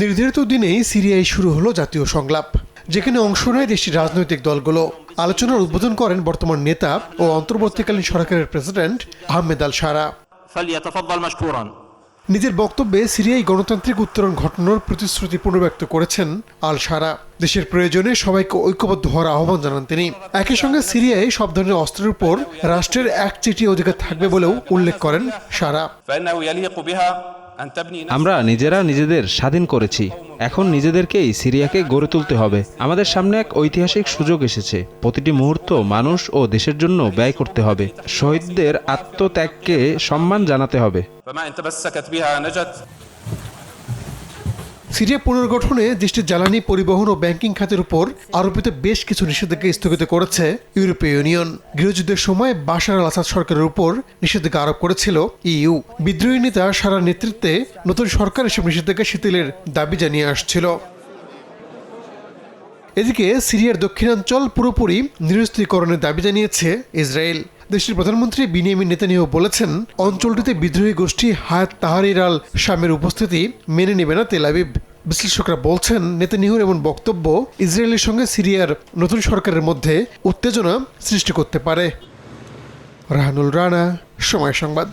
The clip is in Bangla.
নির্ধারিত দিনেই সিরিয়ায় শুরু হলো জাতীয় সংলাপ, যেখানে অংশ নেয় দেশটির রাজনৈতিক দলগুলো। আলোচনার উদ্বোধন করেন বর্তমান নেতা ও অন্তর্বর্তীকালীন সরকারের প্রেসিডেন্ট আহমেদ আল শারা। নিজের বক্তব্যে সিরিয়ায় গণতান্ত্রিক উত্তরণ ঘটানোর প্রতিশ্রুতি পুনর্ব্যক্ত করেছেন আল শারা। দেশের প্রয়োজনে সবাইকে ঐক্যবদ্ধ হওয়ার আহ্বান জানান তিনি। একই সঙ্গে সিরিয়ায় সব ধরনের অস্ত্রের উপর রাষ্ট্রের একচেটিয়া অধিকার থাকবে বলেও উল্লেখ করেন শারা। আমরা নিজেরা নিজেদের স্বাধীন করেছি, এখন নিজেদেরকেই সিরিয়াকে গড়ে তুলতে হবে। আমাদের সামনে এক ঐতিহাসিক সুযোগ এসেছে, প্রতিটি মুহূর্ত মানুষ ও দেশের জন্য ব্যয় করতে হবে। শহীদদের আত্মত্যাগকে সম্মান জানাতে হবে। সিরিয়া পুনর্গঠনে দেশটির জ্বালানি, পরিবহন ও ব্যাংকিং খাতের উপর আরোপিত বেশ কিছু নিষেধাজ্ঞা স্থগিত করেছে ইউরোপীয় ইউনিয়ন। গৃহযুদ্ধের সময় বাশার আল আসাদ সরকারের উপর নিষেধাজ্ঞা আরোপ করেছিল ইইউ। বিদ্রোহী নেতা শারার নেতৃত্বে নতুন সরকার এসব নিষেধাজ্ঞা শিথিলের দাবি জানিয়ে আসছিল। এদিকে সিরিয়ার দক্ষিণাঞ্চল পুরোপুরি নিরস্ত্রীকরণের দাবি জানিয়েছে ইসরায়েল। দেশটির প্রধানমন্ত্রী বিনিয়ামিন নেতানিয়াহু বলেছেন, অঞ্চলটিতে বিদ্রোহী গোষ্ঠী হায়াত তাহরির আল শামের উপস্থিতি মেনে নেবে না তেল আবিব। বিশ্লেষকরা বলছেন, নেতানিয়াহুর এমন বক্তব্য ইসরায়েলের সঙ্গে সিরিয়ার নতুন সরকারের মধ্যে উত্তেজনা সৃষ্টি করতে পারে। রাহানুল রানা, সময় সংবাদ।